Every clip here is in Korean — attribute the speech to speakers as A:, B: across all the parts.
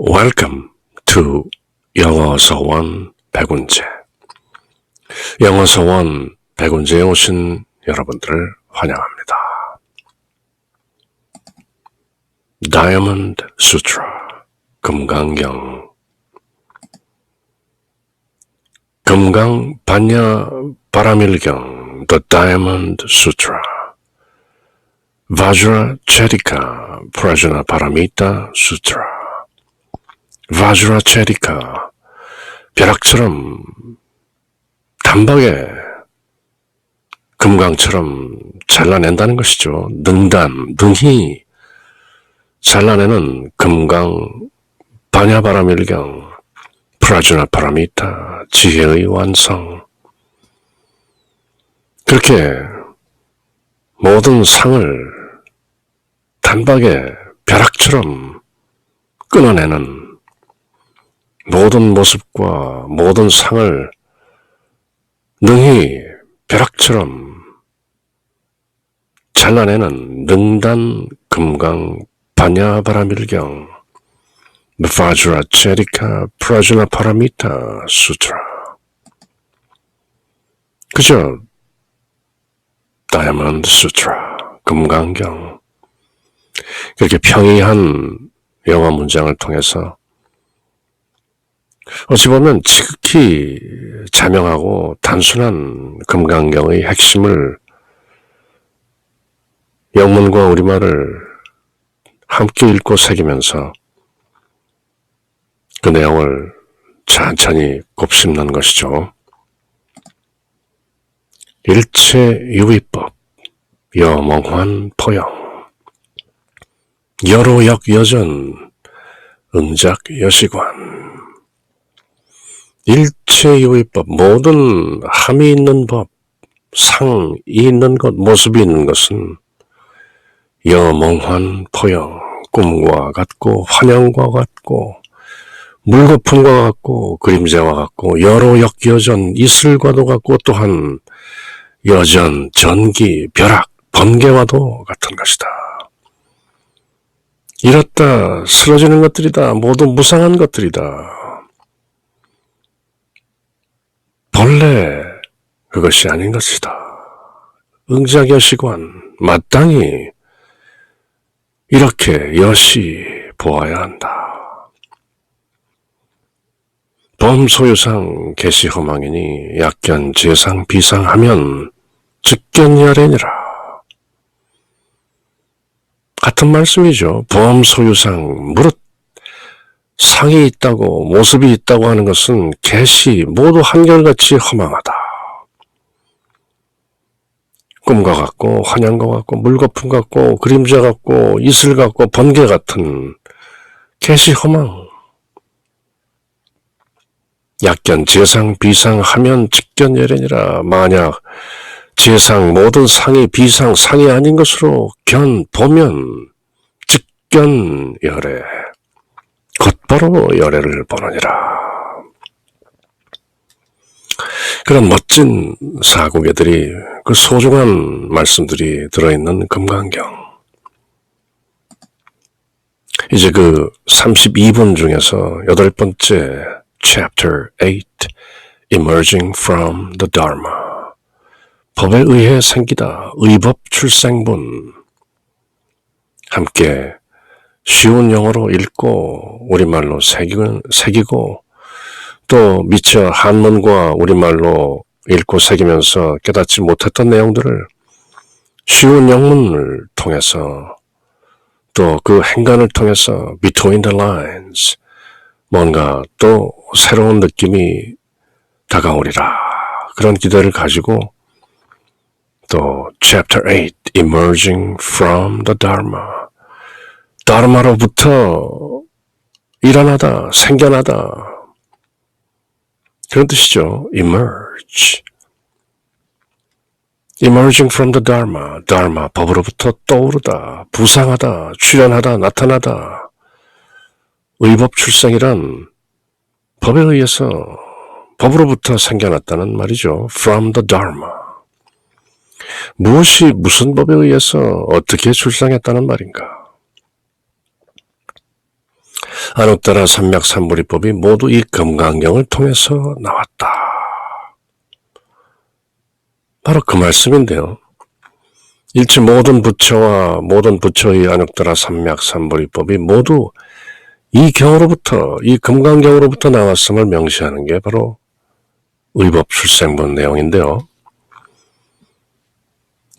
A: Welcome to 영어서원 백운재. 영어서원 백운재에 오신 여러분들을 환영합니다. Diamond Sutra, 금강경. 금강 반야 바라밀경, The Diamond Sutra. Vajracharika Prajna Paramita Sutra. Vajracharika, 벼락처럼 단박에 금강처럼 잘라낸다는 것이죠. 능히 잘라내는 금강 반야바라밀경, 프라주나 파라미타, 지혜의 완성. 그렇게 모든 상을 단박에 벼락처럼 끊어내는 모든 모습과 모든 상을 능히 벼락처럼 잘라내는 능단 금강 반야바라밀경, Vajracharika Prajna Paramita Sutra. 그죠? Diamond Sutra, 금강경. 그렇게 평이한 영어 문장을 통해서 어찌 보면 지극히 자명하고 단순한 금강경의 핵심을 영문과 우리말을 함께 읽고 새기면서 그 내용을 천천히 곱씹는 것이죠. 일체유의법, 여몽환 포영, 여로역여전, 응작여시관. 일체유의법, 모든 함이 있는 법, 상이 있는 것, 모습이 있는 것은 여몽환 포영, 꿈과 같고 환영과 같고 물거품과 같고 그림자와 같고 여로역여전, 이슬과도 같고 또한 여전, 전기, 벼락, 번개와도 같은 것이다. 이렇다 쓰러지는 것들이다. 모두 무상한 것들이다. 본래 그것이 아닌 것이다. 응작여시관, 마땅히 이렇게 여시 보아야 한다. 범소유상 개시허망이니 약견 재상 비상하면 즉견야래니라. 같은 말씀이죠. 범소유상, 무릇 상이 있다고 모습이 있다고 하는 것은 개시 모두 한결같이 허망하다. 꿈과 같고 환영과 같고 물거품 같고 그림자 같고 이슬 같고 번개 같은 개시 허망. 약견 재상 비상하면 직견예래니라. 만약 재상 모든 상이 비상 상이 아닌 것으로 보면 직견열애, 곧바로 열애를 보느니라. 그런 멋진 사고개들이, 그 소중한 말씀들이 들어있는 금강경. 이제 그 32분 중에서 8번째 Chapter 8, Emerging from the Dharma, 법에 의해 생기다, 의법 출생분. 함께 쉬운 영어로 읽고 우리말로 새기고 또 미처 한문과 우리말로 읽고 새기면서 깨닫지 못했던 내용들을 쉬운 영문을 통해서 또 그 행간을 통해서 Between the Lines, 뭔가 또 새로운 느낌이 다가오리라. 그런 기대를 가지고 또 Chapter 8, Emerging from the Dharma, 다르마로부터 일어나다, 생겨나다, 그런 뜻이죠. Emerge, Emerging from the Dharma, Dharma, 법으로부터 떠오르다, 부상하다, 출현하다, 나타나다. 의법 출생이란 법에 의해서 법으로부터 생겨났다는 말이죠. From the Dharma. 무엇이 무슨 법에 의해서 어떻게 출생했다는 말인가? 안옥다라 삼맥삼보리법이 모두 이 금강경을 통해서 나왔다. 바로 그 말씀인데요. 일체 모든 부처와 모든 부처의 안옥다라 삼맥삼보리법이 모두 이 경으로부터, 이 금강경으로부터 나왔음을 명시하는 게 바로 의법출생본 내용인데요.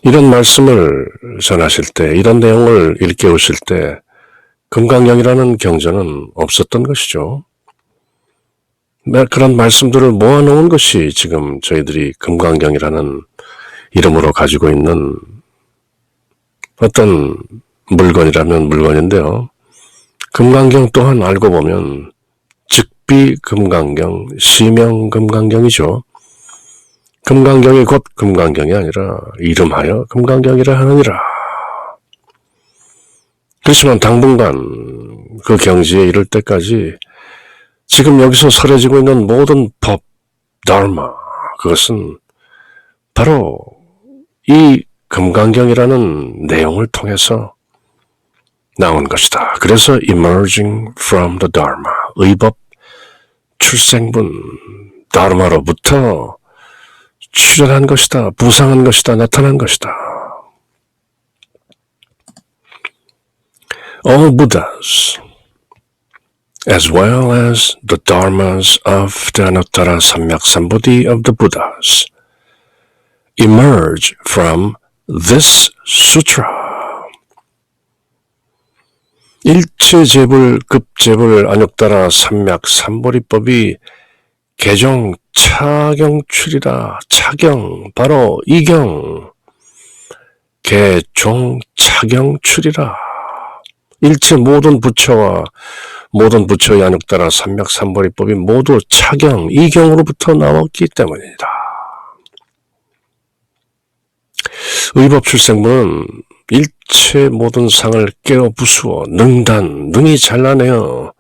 A: 이런 말씀을 전하실 때, 이런 내용을 일깨우실 때 금강경이라는 경전은 없었던 것이죠. 그런 말씀들을 모아놓은 것이 지금 저희들이 금강경이라는 이름으로 가지고 있는 어떤 물건이라면 물건인데요. 금강경 또한 알고 보면 즉비금강경, 시명금강경이죠. 금강경이 곧 금강경이 아니라 이름하여 금강경이라 하느니라. 그렇지만 당분간 그 경지에 이를 때까지 지금 여기서 설해지고 있는 모든 법, 다르마, 그것은 바로 이 금강경이라는 내용을 통해서 나온 것이다. 그래서 emerging from the dharma, 의법 출생분, 다르마로부터 출현한 것이다, 부상한 것이다, 나타난 것이다. All Buddhas, as well as the dharmas of the Anuttara Samyak-Sambodhi of the Buddhas, emerge from this sutra. 일체재불, 급재불, 안욕따라 삼맥삼보리법이 개종 차경출이라. 차경, 바로 이경, 개종 차경출이라. 일체 모든 부처와 모든 부처의 안욕따라 삼맥삼보리법이 모두 차경, 이경으로부터 나왔기 때문이다. 의법출생문은 일체 모든 상을 깨어 부수어 능단, 능히 잘라내어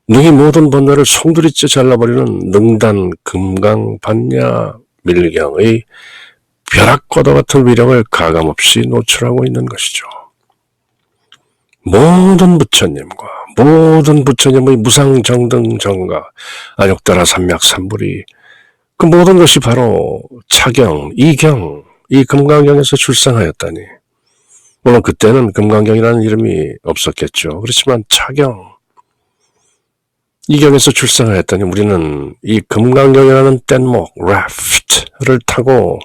A: 능히 모든 번뇌를 송두리째 잘라버리는 능단 금강반야 밀경의 벼락과도 같은 위력을 가감없이 노출하고 있는 것이죠. 모든 부처님과 모든 부처님의 무상정등정각, 안욕따라 삼맥삼불이 그 모든 것이 바로 차경, 이경, 이 금강경에서 출생하였다니. 물론 그때는 금강경이라는 이름이 없었겠죠. 그렇지만 차경, 이경에서 출생하였다니 우리는 이 금강경이라는 뗏목, raft를 타고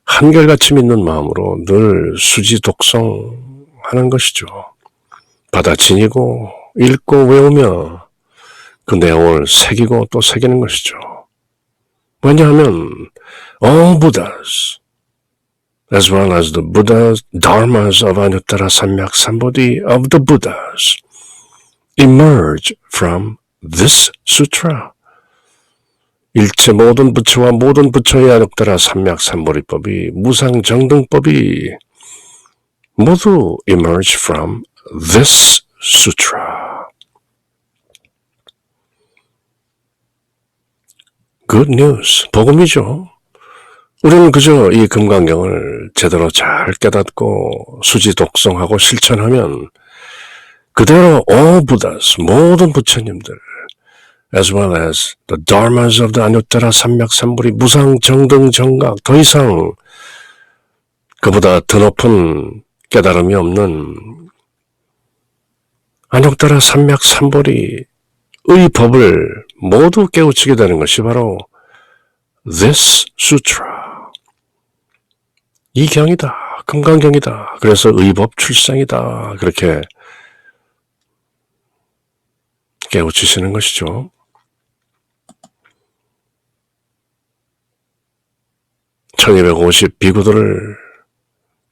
A: 한결같이 믿는 마음으로 늘 수지독성하는 것이죠. 받아지니고 읽고 외우며 그 내용을 새기고 또 새기는 것이죠. 왜냐하면 all Buddhas, as well as the Buddha's dharmas of Anuttara Samyak-Sambodhi of the Buddhas, emerge from this sutra. 일체 모든 부처와 모든 부처의 안욕따라 삼맥삼보리법이, 무상정등법이 모두 emerge from this sutra. Good news, 복음이죠. 우리는 그저 이 금강경을 제대로 잘 깨닫고 수지 독성하고 실천하면 그대로 all Buddhas, 모든 부처님들, as well as the dharmas of the 안욕따라 삼맥삼불이 무상정등정각, 더 이상 그보다 더 높은 깨달음이 없는 안욕따라 삼맥삼불이 의 법을 모두 깨우치게 되는 것이 바로 this sutra, 이 경이다, 금강경이다. 그래서 의법 출생이다. 그렇게 깨우치시는 것이죠. 1250 비구들을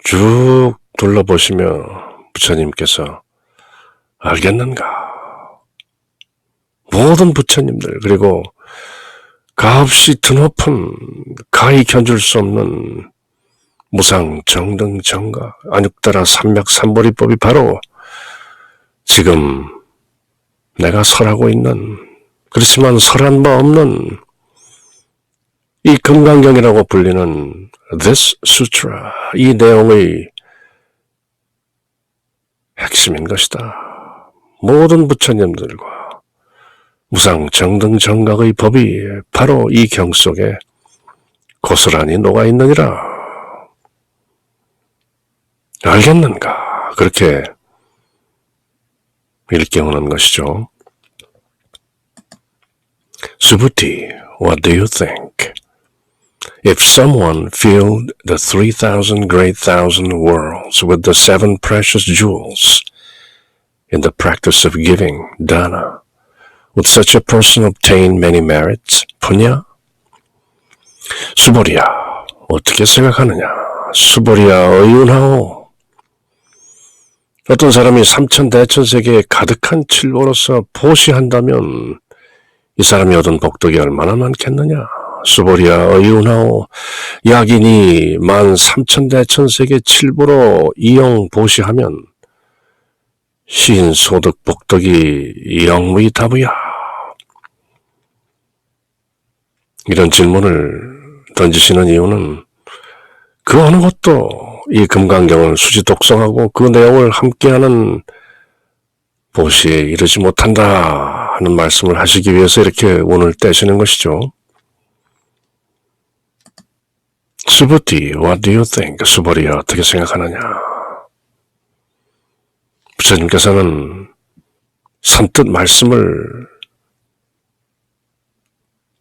A: 쭉 둘러보시며 부처님께서 알겠는가? 모든 부처님들, 그리고 가없이 드높은 가히 견줄 수 없는 무상정등정각, 안욕따라 삼맥삼보리법이 바로 지금 내가 설하고 있는, 그렇지만 설한 바 없는 이 금강경이라고 불리는 this sutra, 이 내용의 핵심인 것이다. 모든 부처님들과 무상정등정각의 법이 바로 이 경 속에 고스란히 녹아있느니라. 알겠는가? 그렇게 일깨우는 것이죠. Subhuti, what do you think? If someone filled the 3,000 great thousand worlds with the 7 precious jewels in the practice of giving, dana, would such a person obtain many merits, punya? 수보리야, 어떻게 생각하느냐? 수보리야, 의운하오. 어떤 사람이 삼천대천세계에 가득한 칠보로서 보시한다면 이 사람이 얻은 복덕이 얼마나 많겠느냐? 수보리야, 의운하오. 약인이 13,000대천세계 칠보로 이영 보시하면 시인 소득 복덕이 영무이다부야. 이런 질문을 던지시는 이유는 그 어느 것도 이 금강경을 수지 독성하고 그 내용을 함께하는 보시에 이르지 못한다 하는 말씀을 하시기 위해서 이렇게 운을 떼시는 것이죠. 수부티, what do you think? 수보리야, 어떻게 생각하느냐? 부처님께서는 선뜻 말씀을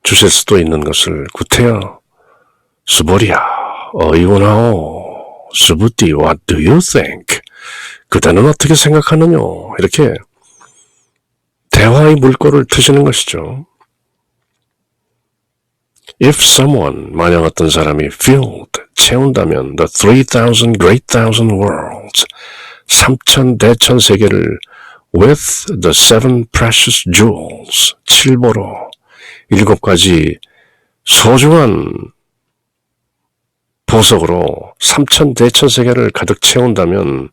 A: 주실 수도 있는 것을 구태여 수보리야, 어이구나오. 수부티, what do you think? 그대는 어떻게 생각하느냐? 이렇게 대화의 물꼬를 트시는 것이죠. If someone, 만약 어떤 사람이 filled, 채운다면 the 3,000 great thousand worlds, 3,000대천 세계를 with the 7 precious jewels, 칠보로 7가지 소중한 보석으로 3,000대천 세계를 가득 채운다면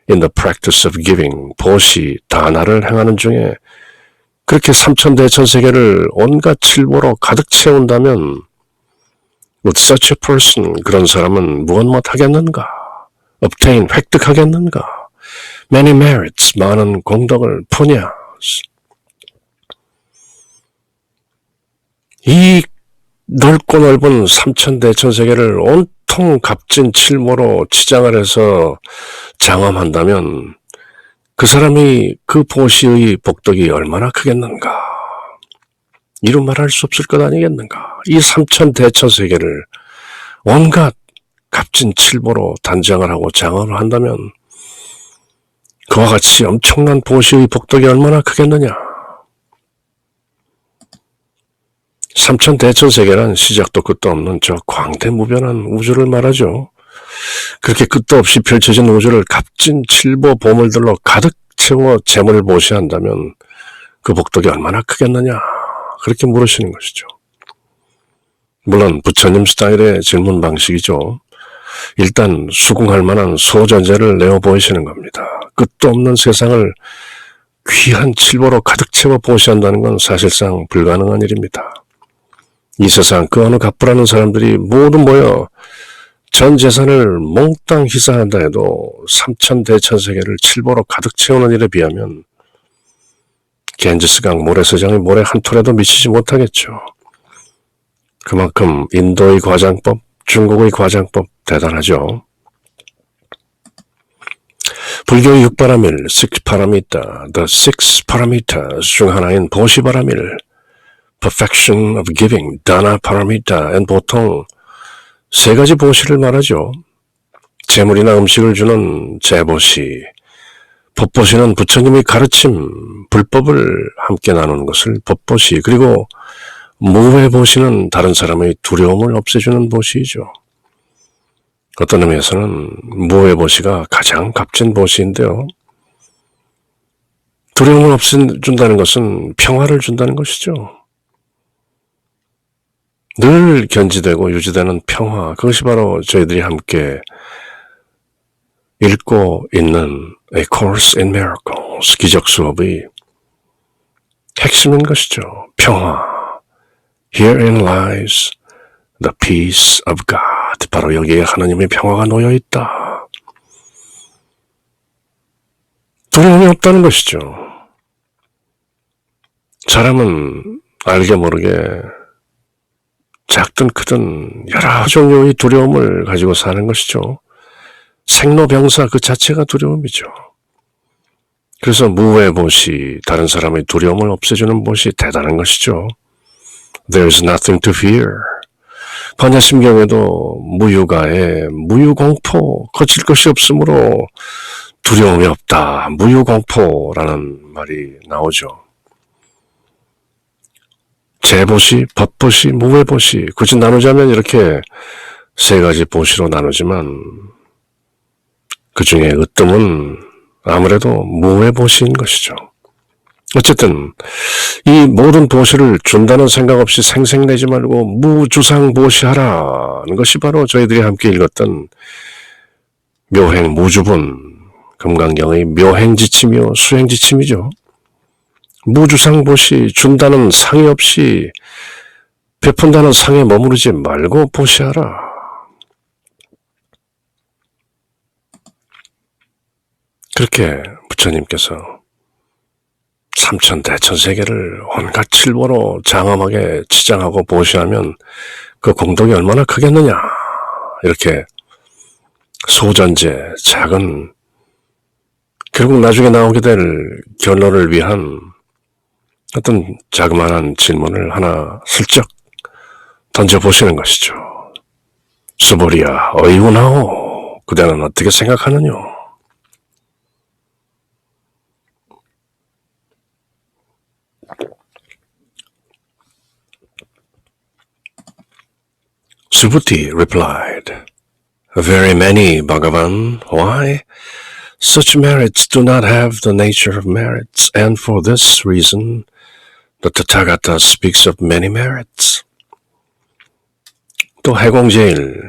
A: in the practice of giving, 보시, 다나를 행하는 중에 그렇게 3,000대천 세계를 온갖 칠보로 가득 채운다면 would such a person, 그런 사람은 무엇 못하겠는가? obtain, 획득하겠는가? many merits, 많은 공덕을 푸냐? 이 넓고 넓은 3,000대천 세계를 온통 값진 칠모로 치장을 해서 장엄한다면 그 사람이 그 보시의 복덕이 얼마나 크겠는가? 이루 말할 수 없을 것 아니겠는가? 이 3,000대천 세계를 온갖 값진 칠보로 단장을 하고 장엄을 한다면 그와 같이 엄청난 보시의 복덕이 얼마나 크겠느냐? 3,000대천 세계란 시작도 끝도 없는 저 광대무변한 우주를 말하죠. 그렇게 끝도 없이 펼쳐진 우주를 값진 칠보 보물들로 가득 채워 재물을 보시한다면 그 복덕이 얼마나 크겠느냐? 그렇게 물으시는 것이죠. 물론 부처님 스타일의 질문 방식이죠. 일단 수긍할 만한 소전제를 내어 보이시는 겁니다. 끝도 없는 세상을 귀한 칠보로 가득 채워 보시한다는 건 사실상 불가능한 일입니다. 이 세상 그 어느 갑부라는 사람들이 모두 모여 전 재산을 몽땅 희사한다 해도 3,000대천 세계를 칠보로 가득 채우는 일에 비하면 겐지스강 모래사장의 모래 한 톨에도 미치지 못하겠죠. 그만큼 인도의 과장법, 중국의 과장법 대단하죠. 불교의 6바라밀, 6파라미타, the 6 parameters 중 하나인 보시바라밀, perfection of giving, dana paramita'는 보통 3가지 보시를 말하죠. 재물이나 음식을 주는 재보시, 법보시는 부처님의 가르침, 불법을 함께 나누는 것을 법보시, 그리고 무회보시는 다른 사람의 두려움을 없애주는 보시이죠. 어떤 의미에서는 무회보시가 가장 값진 보시인데요. 두려움을 없애준다는 것은 평화를 준다는 것이죠. 늘 견지되고 유지되는 평화, 그것이 바로 저희들이 함께 읽고 있는 A Course in Miracles, 기적 수업의 핵심인 것이죠. 평화. Herein lies the peace of God. 바로 여기에 하나님의 평화가 놓여 있다. 두려움이 없다는 것이죠. 사람은 알게 모르게 작든 크든 여러 종류의 두려움을 가지고 사는 것이죠. 생로병사 그 자체가 두려움이죠. 그래서 무외보시, 다른 사람의 두려움을 없애주는 것이 대단한 것이죠. There's nothing to fear. 반야심경에도 무유가에 무유공포, 거칠 것이 없으므로 두려움이 없다. 무유공포라는 말이 나오죠. 재보시, 법보시, 무외보시, 굳이 나누자면 이렇게 세 가지 보시로 나누지만 그 중에 으뜸은 아무래도 무외보시인 것이죠. 어쨌든 이 모든 보시를 준다는 생각 없이 생색내지 말고 무주상보시하라는 것이 바로 저희들이 함께 읽었던 묘행 무주분, 금강경의 묘행지침이요 수행지침이죠. 무주상보시, 준다는 상이 없이 베푼다는 상에 머무르지 말고 보시하라. 그렇게 부처님께서 삼천대천세계를 온갖 칠보로 장엄하게 치장하고 보시하면 그 공덕이 얼마나 크겠느냐. 이렇게 소전제, 작은 결국 나중에 나오게 될 결론을 위한 어떤 자그마한 질문을 하나 슬쩍 던져보시는 것이죠. 수보리야, 어이구나오. 그대는 어떻게 생각하느냐? Subhuti replied, Very many, Bhagavan. Why? Such merits do not have the nature of merits, and for this reason, the Tathagata speaks of many merits. 또 해공제일,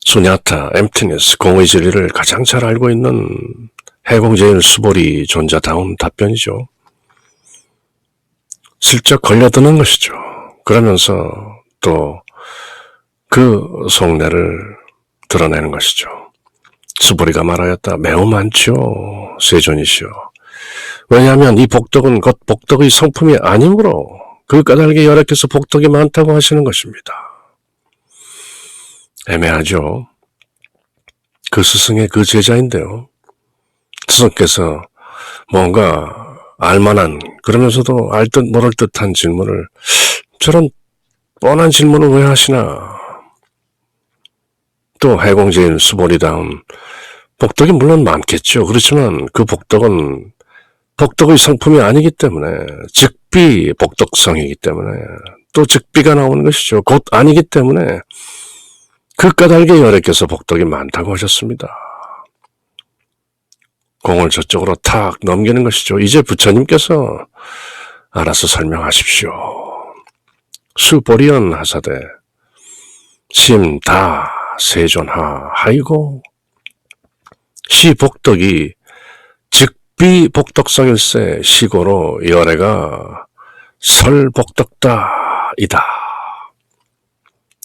A: 수냐타, emptiness, 공의 진리를 가장 잘 알고 있는 해공제일 수보리 존자다운 답변이죠. 슬쩍 걸려드는 것이죠. 그러면서 또 그 속내를 드러내는 것이죠. 수보리가 말하였다. 매우 많죠. 세존이시여. 왜냐하면 이 복덕은 곧 복덕의 성품이 아니므로 그 까닭에 열악해서 복덕이 많다고 하시는 것입니다. 애매하죠. 그 스승의 그 제자인데요. 스승께서 뭔가 알만한 그러면서도 알듯 모를 듯한 질문을 저런 뻔한 질문을 왜 하시나. 또 해공제일 수보리다운 복덕이 물론 많겠죠. 그렇지만 그 복덕은 복덕의 성품이 아니기 때문에 즉비 복덕성이기 때문에 또 즉비가 나오는 것이죠. 곧 아니기 때문에 그 까닭에 열애께서 복덕이 많다고 하셨습니다. 공을 저쪽으로 탁 넘기는 것이죠. 이제 부처님께서 알아서 설명하십시오. 수보리언 하사대 심다 세존하 하이고 시복덕이 즉비복덕성일세 시고로 열애가 설복덕다 이다.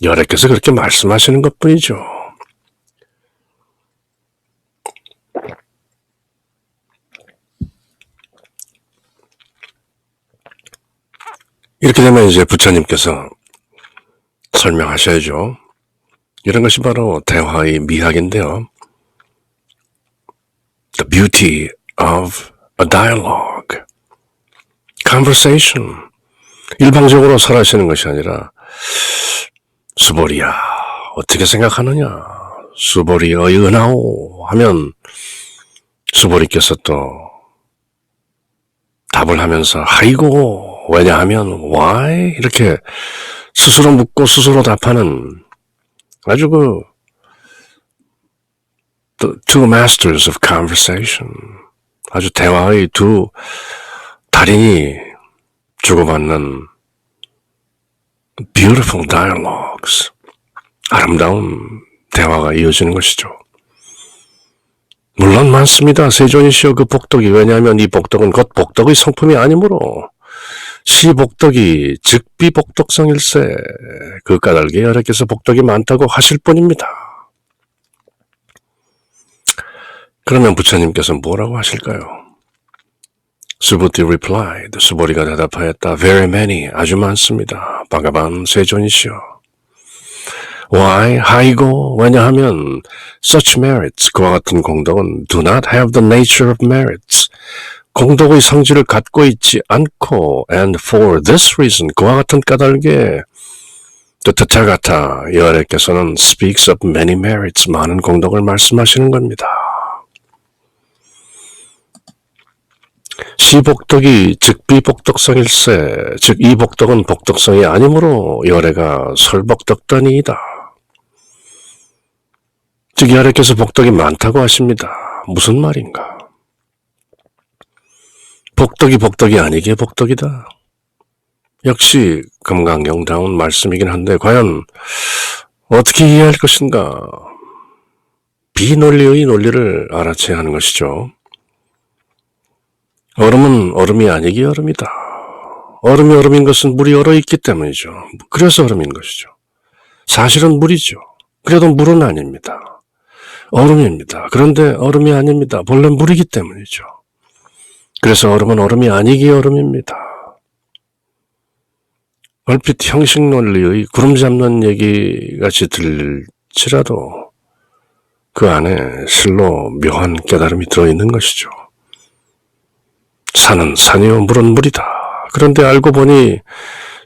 A: 열애께서 그렇게 말씀하시는 것뿐이죠. 이렇게 되면 이제 부처님께서 설명하셔야죠. 이런 것이 바로 대화의 미학인데요. The beauty of a dialogue, conversation. 일방적으로 설하시는 것이 아니라 수보리야 어떻게 생각하느냐. 수보리의 은하오 하면 수보리께서 또 답을 하면서 아이고 왜냐하면 why 이렇게 스스로 묻고 스스로 답하는 아주 the two masters of conversation, 아주 대화의 두 달인이 주고받는 beautiful dialogues, 아름다운 대화가 이어지는 것이죠. 물론 많습니다. 세존이시여 그 복덕이. 왜냐하면 이 복덕은 곧 복덕의 성품이 아니므로 시복덕이 즉비복덕성일세 그 까닭에 열애께서 복덕이 많다고 하실 뿐입니다. 그러면 부처님께서 뭐라고 하실까요? 수부티 replied. 수보리가 대답하였다. Very many. 아주 많습니다. 바가반 세존이시여. Why? 하이고. 왜냐하면 such merits, 그와 같은 공덕은 do not have the nature of merits. 공덕의 성질을 갖고 있지 않고 and for this reason, 그와 같은 까닭에 타타가타 여하래께서는 speaks of many merits, 많은 공덕을 말씀하시는 겁니다. 시복덕이 즉 비복덕성일세, 즉 이 복덕은 복덕성이 아니므로 여래가 설복덕단이이다. 즉 여래께서 복덕이 많다고 하십니다. 무슨 말인가? 복덕이 복덕이 아니기에 복덕이다. 역시 금강경다운 말씀이긴 한데 과연 어떻게 이해할 것인가? 비논리의 논리를 알아채야 하는 것이죠. 얼음은 얼음이 아니기에 얼음이다. 얼음이 얼음인 것은 물이 얼어있기 때문이죠. 그래서 얼음인 것이죠. 사실은 물이죠. 그래도 물은 아닙니다. 얼음입니다. 그런데 얼음이 아닙니다. 본래 물이기 때문이죠. 그래서 얼음은 얼음이 아니기에 얼음입니다. 얼핏 형식 논리의 구름 잡는 얘기 같이 들릴지라도 그 안에 실로 묘한 깨달음이 들어있는 것이죠. 산은 산이요 물은 물이다. 그런데 알고 보니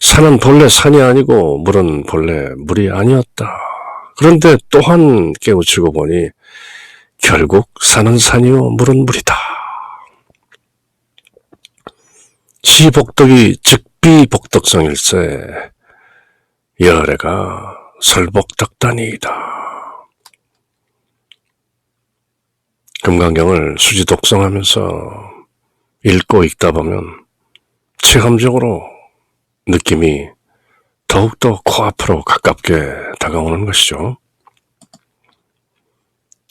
A: 산은 본래 산이 아니고 물은 본래 물이 아니었다. 그런데 또한 깨우치고 보니 결국 산은 산이요 물은 물이다. 시복덕이 즉비복덕성일세, 여래가 설복덕단이이다. 금강경을 수지 독성하면서 읽고 읽다 보면 체험적으로 느낌이 더욱더 코앞으로 가깝게 다가오는 것이죠.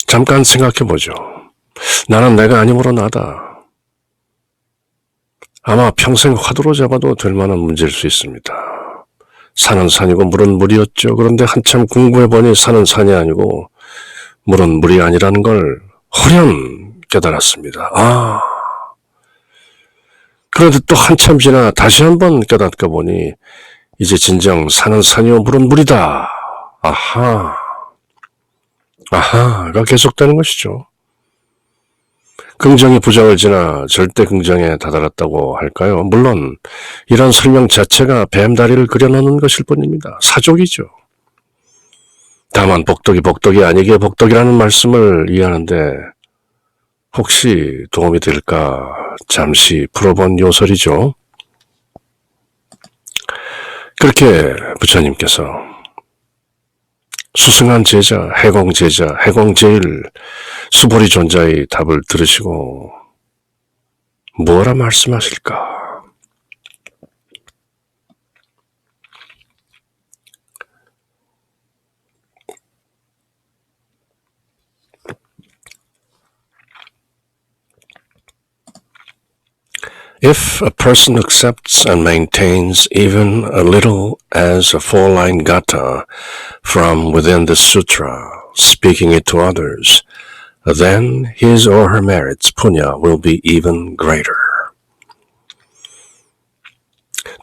A: 잠깐 생각해보죠. 나는 내가 아니므로 나다. 아마 평생 화두로 잡아도 될 만한 문제일 수 있습니다. 산은 산이고 물은 물이었죠. 그런데 한참 공부해보니 산은 산이 아니고 물은 물이 아니라는 걸 호련 깨달았습니다. 그런데 또 한참 지나 다시 한번 깨닫고 보니 이제 진정 산은 산이요 물은 물이다. 아하가 계속되는 것이죠. 긍정이 부정을 지나 절대 긍정에 다다랐다고 할까요? 물론 이런 설명 자체가 뱀다리를 그려놓는 것일 뿐입니다. 사족이죠. 다만 복덕이 아니기에 복덕이라는 말씀을 이해하는데 혹시 도움이 될까 잠시 풀어본 요설이죠. 그렇게 부처님께서 수승한 제자, 해공제일 수보리 존자의 답을 들으시고 뭐라 말씀하실까? If a person accepts and maintains even a little as a four-line gatha from within the sutra, speaking it to others, then his or her merits, punya, will be even greater.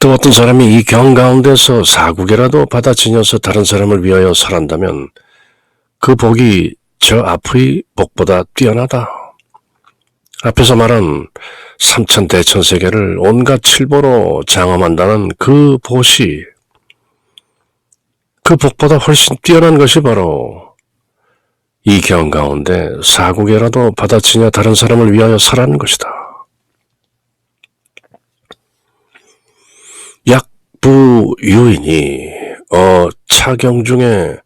A: 또 어떤 사람이 이 경 가운데서 사구개라도 받아지녀서 다른 사람을 위하여 설한다면 그 복이 저 앞의 복보다 뛰어나다. 앞에서 말한 삼천대천세계를 온갖 칠보로 장엄한다는 그 보시, 그 복보다 훨씬 뛰어난 것이 바로 이 경 가운데 사구개라도 받아치냐 다른 사람을 위하여 설하는 것이다. 약부유인이 차경 중에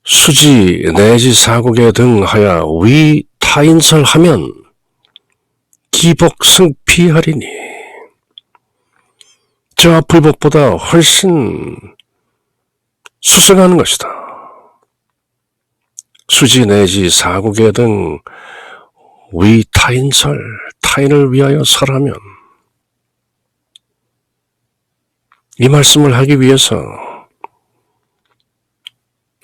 A: 수지 내지 사구개 등 하여 위 타인설하면 기복승피하리니 저 앞의 복보다 훨씬 수승하는 것이다. 수지 내지 사구개 등 위 타인설, 타인을 위하여 설하면 이 말씀을 하기 위해서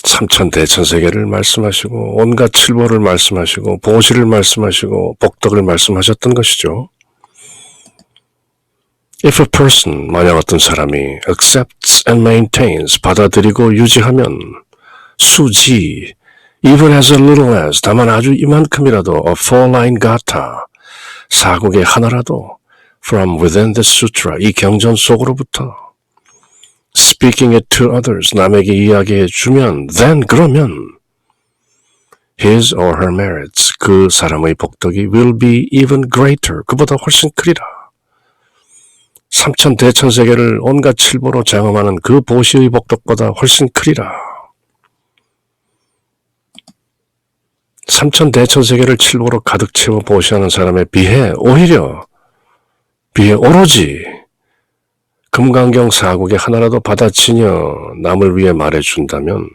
A: 삼천대천세계를 말씀하시고 온갖 칠보를 말씀하시고 보시를 말씀하시고 복덕을 말씀하셨던 것이죠. If a person, 만약 어떤 사람이 accepts and maintains, 받아들이고 유지하면 수지, even as little as, 다만 아주 이만큼이라도 a four line gata, 사국의 하나라도 from within the sutra, 이 경전 속으로부터 speaking it to others, 남에게 이야기해 주면 then, 그러면 his or her merits, 그 사람의 복덕이 will be even greater, 그보다 훨씬 크리라. 삼천 대천세계를 온갖 칠보로 장엄하는 그 보시의 복덕보다 훨씬 크리라. 삼천 대천세계를 칠보로 가득 채워 보시하는 사람에 비해 오로지 금강경 사국의 하나라도 받아치며 남을 위해 말해준다면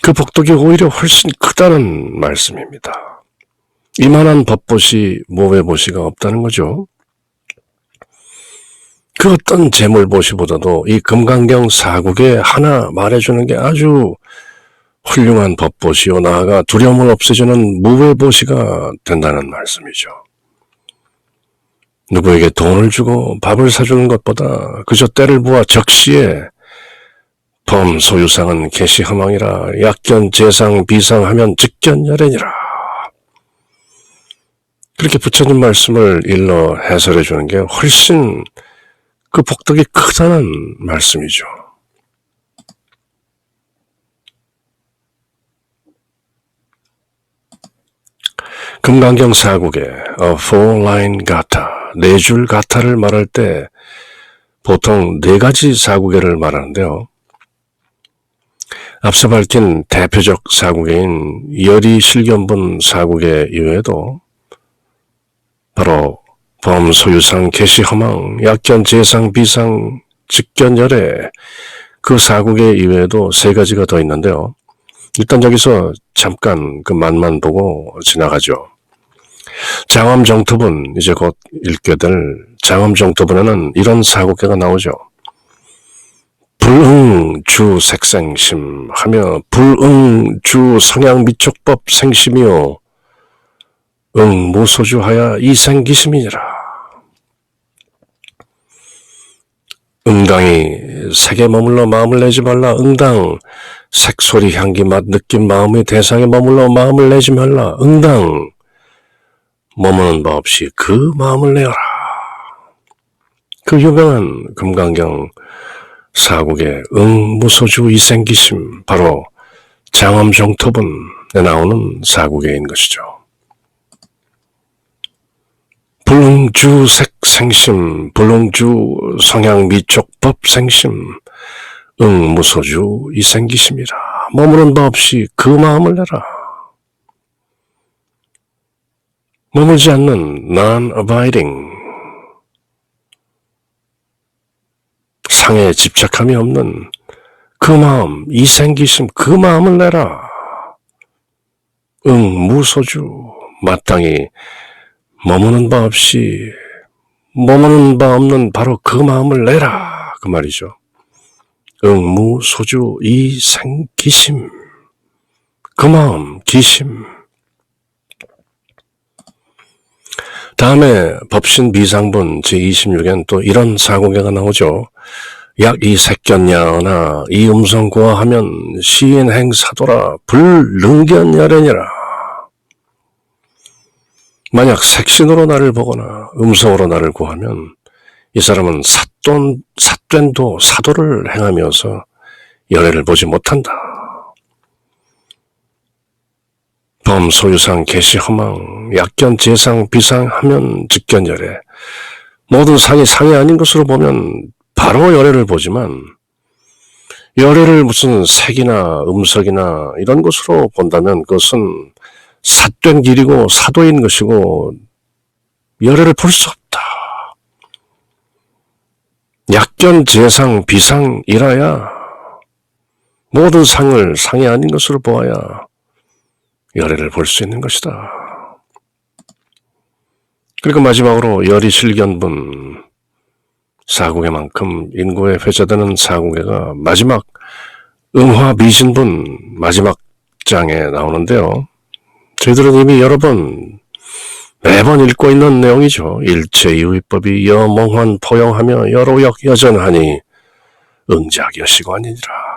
A: 그 복덕이 오히려 훨씬 크다는 말씀입니다. 이만한 법보시, 모회보시가 없다는 거죠. 그 어떤 재물보시보다도 이 금강경 사국에 하나 말해주는 게 아주 훌륭한 법보시요, 나아가 두려움을 없애주는 무회보시가 된다는 말씀이죠. 누구에게 돈을 주고 밥을 사주는 것보다 그저 때를 보아 적시에 범 소유상은 개시허망이라 약견 재상 비상하면 직견열애니라. 그렇게 부처님 말씀을 일러 해설해 주는 게 훨씬 그 복덕이 크다는 말씀이죠. 금강경 사국에 a four line gata, 네 줄 가타를 말할 때 보통 네 가지 사국에를 말하는데요. 앞서 밝힌 대표적 사국에인 열이 실견분 사국에 이외에도 바로 범, 소유상, 개시, 허망, 약견, 재상, 비상, 직견열애, 그 사국에 이외에도 세 가지가 더 있는데요. 일단 여기서 잠깐 그 맛만 보고 지나가죠. 장엄정토분, 이제 곧 읽게 될 장엄정토분에는 이런 사국계가 나오죠. 불응주 색생심 하며 불응주 성향미촉법 생심이요 응무소주하야 이생기심이니라. 응당이 색에 머물러 마음을 내지 말라. 응당 색소리 향기 맛 느낌 마음의 대상에 머물러 마음을 내지 말라. 응당 머무는 바 없이 그 마음을 내어라. 그 유명한 금강경 사국의 응무소주 이생기심, 바로 장엄정토분에 나오는 사국에인 것이죠. 불응주 색생심, 불응주 성향미촉법 생심, 응무소주 이생기심이라. 머무는 바 없이 그 마음을 내라. 머물지 않는 non-abiding, 상에 집착함이 없는 그 마음, 이생기심, 그 마음을 내라. 무소주, 마땅히 머무는 바 없이, 머무는 바 없는 바로 그 마음을 내라. 그 말이죠. 무소주, 이생기심, 그 마음, 기심. 다음에 법신 비상분 제26에는 또 이런 사고계가 나오죠. 약 이 색견야나 이 음성고하면 시인행사도라 불능견야래니라. 만약 색신으로 나를 보거나 음성으로 나를 고하면 이 사람은 삿된도 사도를 행하면서 열애를 보지 못한다. 범, 소유상, 개시, 허망, 약견, 재상, 비상하면 직견열애. 모든 상이 상이 아닌 것으로 보면 바로 열애를 보지만 열애를 무슨 색이나 음석이나 이런 것으로 본다면 그것은 삿된 길이고 사도인 것이고 열애를 볼 수 없다. 약견, 재상, 비상이라야 모든 상을 상이 아닌 것으로 보아야 열애를 볼 수 있는 것이다. 그리고 마지막으로 열이 실견분 사국에만큼 인고에 회자되는 사국에가 마지막 응화 미신분 마지막 장에 나오는데요. 저희들은 이미 여러 번 매번 읽고 있는 내용이죠. 일체이의법이 여몽환 포용하며 여로역 여전하니 응작여시관이니라.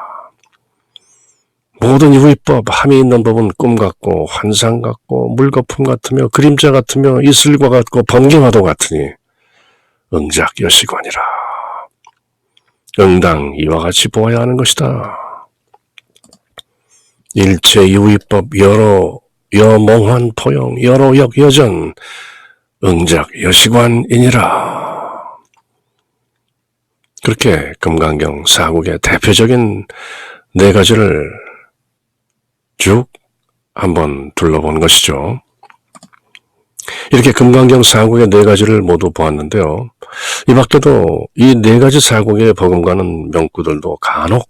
A: 모든 이의법, 함이 있는 법은 꿈 같고 환상 같고 물거품 같으며 그림자 같으며 이슬과 같고 번개와도 같으니 응작여시관이라. 응당 이와 같이 보아야 하는 것이다. 일체이의법 여몽환 포용 여로역 여전 응작여시관이니라. 그렇게 금강경 사국의 대표적인 네 가지를 쭉 한번 둘러본 것이죠. 이렇게 금강경 사국의 네 가지를 모두 보았는데요. 이 밖에도 이 네 가지 사국에 버금가는 명구들도 간혹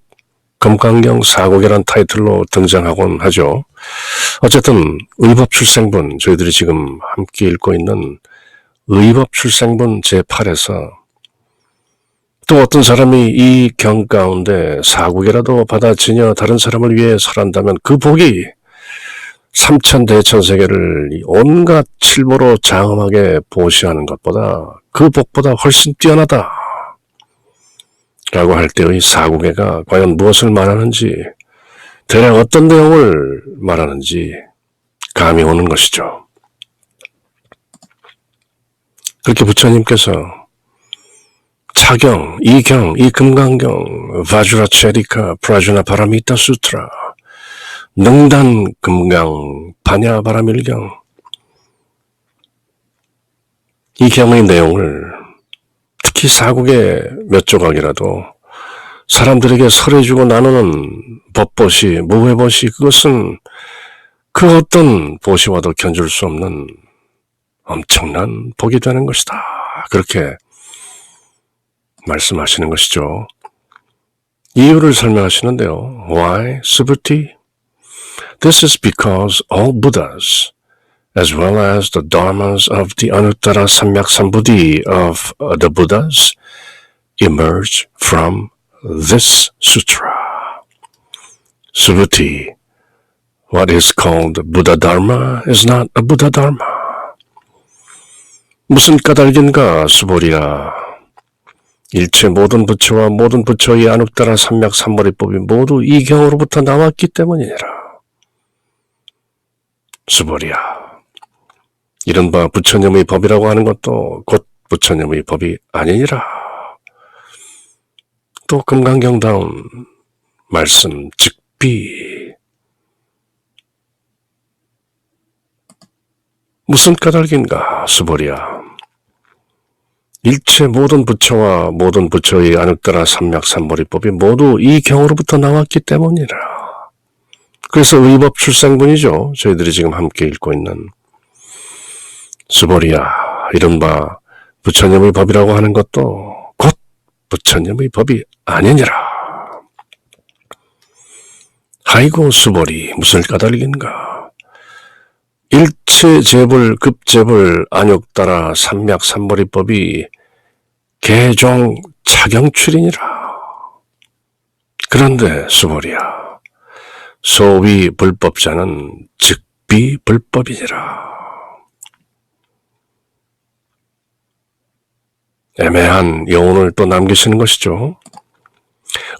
A: 금강경 사국이란 타이틀로 등장하곤 하죠. 어쨌든 의법출생분, 저희들이 지금 함께 읽고 있는 의법출생분 제8에서 또 어떤 사람이 이 경 가운데 사국이라도 받아지녀 다른 사람을 위해 설한다면 그 복이 삼천대천세계를 온갖 칠보로 장엄하게 보시하는 것보다 그 복보다 훨씬 뛰어나다 라고 할 때의 사국애가 과연 무엇을 말하는지, 대략 어떤 내용을 말하는지 감이 오는 것이죠. 그렇게 부처님께서 차경, 이경, 이 금강경, 바주라체리카, 프라주나 바라미타 수트라, 능단 금강, 바냐 바라밀경, 이 경의 내용을 특히 사국의 몇 조각이라도 사람들에게 설해주고 나누는 법보시, 무회보시, 그것은 그 어떤 보시와도 견줄 수 없는 엄청난 복이 되는 것이다. 그렇게 말씀하시는 것이죠. 이유를 설명하시는데요. Why, Subhuti? This is because all Buddhas, as well as the dharmas of the Anuttara Samyak Sambuddhi of the Buddhas, emerge from this sutra. Subhuti, what is called Buddha Dharma is not a Buddha Dharma. 무슨 까닭인가, 수보리야. 일체 모든 부처와 모든 부처의 아눅따라 삼약 삼머리법이 모두 이 경으로부터 나왔기 때문이니라. 수보리야. 이른바 부처님의 법이라고 하는 것도 곧 부처님의 법이 아니니라. 또 금강경다운 말씀 즉비. 무슨 까닭인가, 수보리야. 일체 모든 부처와 모든 부처의 아늑따라 삼약삼머리법이 모두 이 경으로부터 나왔기 때문이라. 그래서 의법 출생분이죠. 저희들이 지금 함께 읽고 있는 수보리야. 이른바 부처님의 법이라고 하는 것도 곧 부처님의 법이 아니니라. 아이고 수보리, 무슨 까닭인가. 일체 재불, 급재불, 안욕따라 삼약삼머리법이 개종 차경출이니라. 그런데 수보리야, 소위 불법자는 즉비 불법이니라. 애매한 여운을 또 남기시는 것이죠.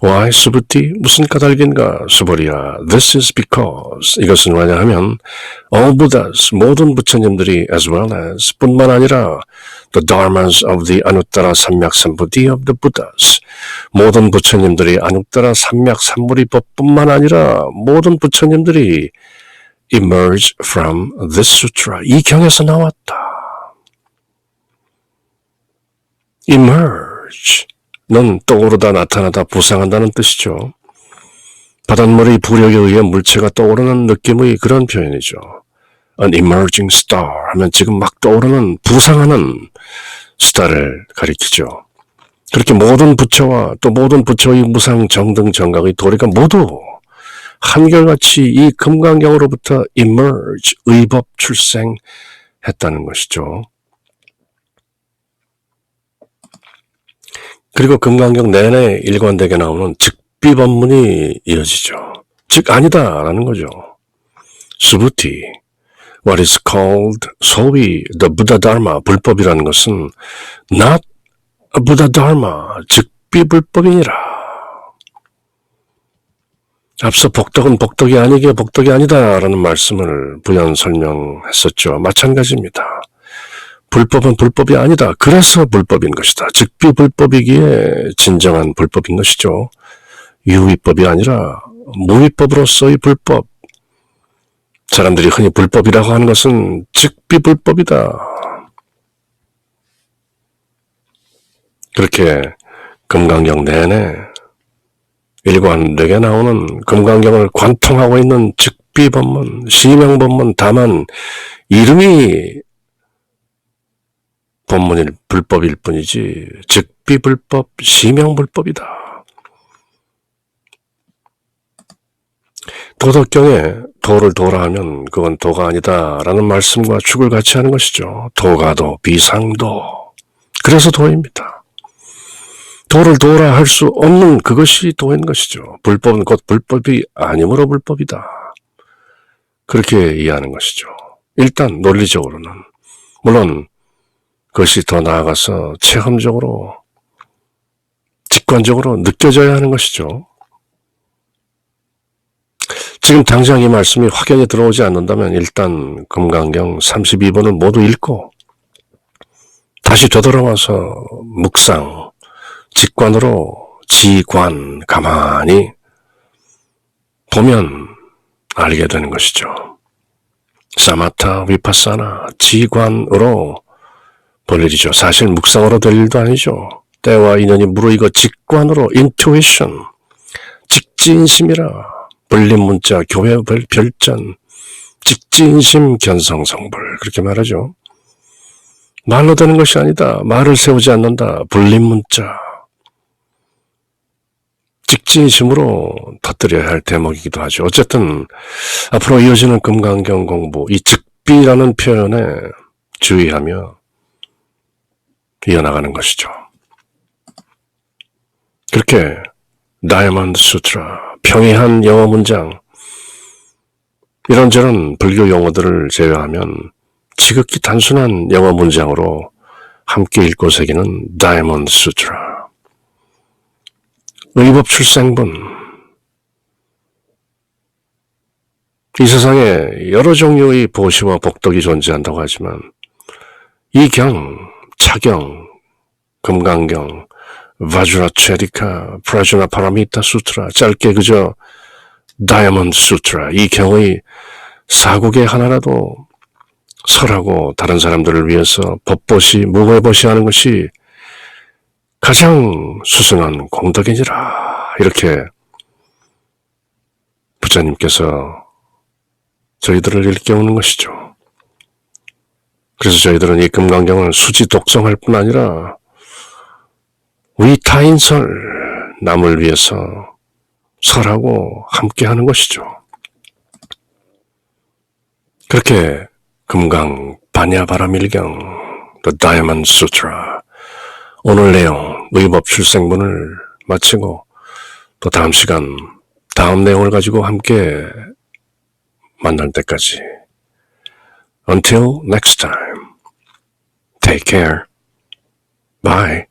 A: Why, 수부티? 무슨 까닭인가, 수보리야. This is because. 이것은 왜냐하면 all Buddhas, 모든 부처님들이 as well as, 뿐만 아니라 the dharmas of the Anuttara Samyak-Sambuddhi of the Buddhas, 모든 부처님들이 아누따라 삼약삼무리법뿐만 아니라 모든 부처님들이 emerge from this sutra. 이 경에서 나왔다. emerge. 는 떠오르다, 나타나다, 부상한다는 뜻이죠. 바닷물의 부력에 의해 물체가 떠오르는 느낌의 그런 표현이죠. An emerging star 하면 지금 막 떠오르는, 부상하는 스타를 가리키죠. 그렇게 모든 부처와 또 모든 부처의 무상 정등 정각의 도리가 모두 한결같이 이 금강경으로부터 emerge, 의법 출생했다는 것이죠. 그리고 금강경 내내 일관되게 나오는 즉비법문이 이어지죠. 즉 아니다라는 거죠. 수부티, what is called 소위 the Buddha Dharma, 불법이라는 것은 not a Buddha Dharma, 즉 비불법이니라. 앞서 복덕은 복덕이 아니게 복덕이 아니다라는 말씀을 부연 설명했었죠. 마찬가지입니다. 불법은 불법이 아니다. 그래서 불법인 것이다. 즉 비불법이기에 진정한 불법인 것이죠. 유위법이 아니라 무위법으로서의 불법. 사람들이 흔히 불법이라고 하는 것은 즉 비불법이다. 그렇게 금강경 내내 일관되게 나오는 금강경을 관통하고 있는 즉비법문, 시명법문, 다만 이름이 법문일 불법일 뿐이지 즉비불법, 시명불법이다. 도덕경에 도를 도라 하면 그건 도가 아니다라는 말씀과 축을 같이 하는 것이죠. 도가도, 비상도. 그래서 도입니다. 도를 도라 할 수 없는 그것이 도인 것이죠. 불법은 곧 불법이 아니므로 불법이다. 그렇게 이해하는 것이죠. 일단 논리적으로는. 물론 그것이 더 나아가서 체험적으로, 직관적으로 느껴져야 하는 것이죠. 지금 당장 이 말씀이 확연히 들어오지 않는다면 일단 금강경 32번을 모두 읽고 다시 되돌아와서 묵상, 직관으로 지관, 가만히 보면 알게 되는 것이죠. 사마타, 위파사나, 지관으로 볼 일이죠. 사실 묵상으로 될 일도 아니죠. 때와 인연이 무르익어 직관으로, 인투이션, 직지인심이라, 불림문자, 교회 별전, 직지인심, 견성성불, 그렇게 말하죠. 말로 되는 것이 아니다. 말을 세우지 않는다. 불림문자. 직진심으로 터뜨려야 할 대목이기도 하죠. 어쨌든 앞으로 이어지는 금강경 공부, 이 즉비라는 표현에 주의하며 이어나가는 것이죠. 그렇게 다이아몬드 수트라, 평이한 영어 문장, 이런저런 불교 용어들을 제외하면 지극히 단순한 영어 문장으로 함께 읽고 새기는 다이아몬드 수트라. 의법 출생분. 이 세상에 여러 종류의 보시와 복덕이 존재한다고 하지만 이 경, 차경, 금강경, 바주라체리카, 프라주나 파라미타 수트라, 짧게 그저 다이아몬드 수트라, 이 경의 사국의 하나라도 설하고 다른 사람들을 위해서 법보시, 무고해보시 하는 것이 가장 수승한 공덕이니라. 이렇게 부처님께서 저희들을 일깨우는 것이죠. 그래서 저희들은 이 금강경을 수지 독성할 뿐 아니라 위타인설, 남을 위해서 설하고 함께 하는 것이죠. 그렇게 금강 바냐바라밀경, The Diamond Sutra, 오늘 내용, 의법 출생문을 마치고 또 다음 시간, 다음 내용을 가지고 함께 만날 때까지 Until next time, take care. Bye.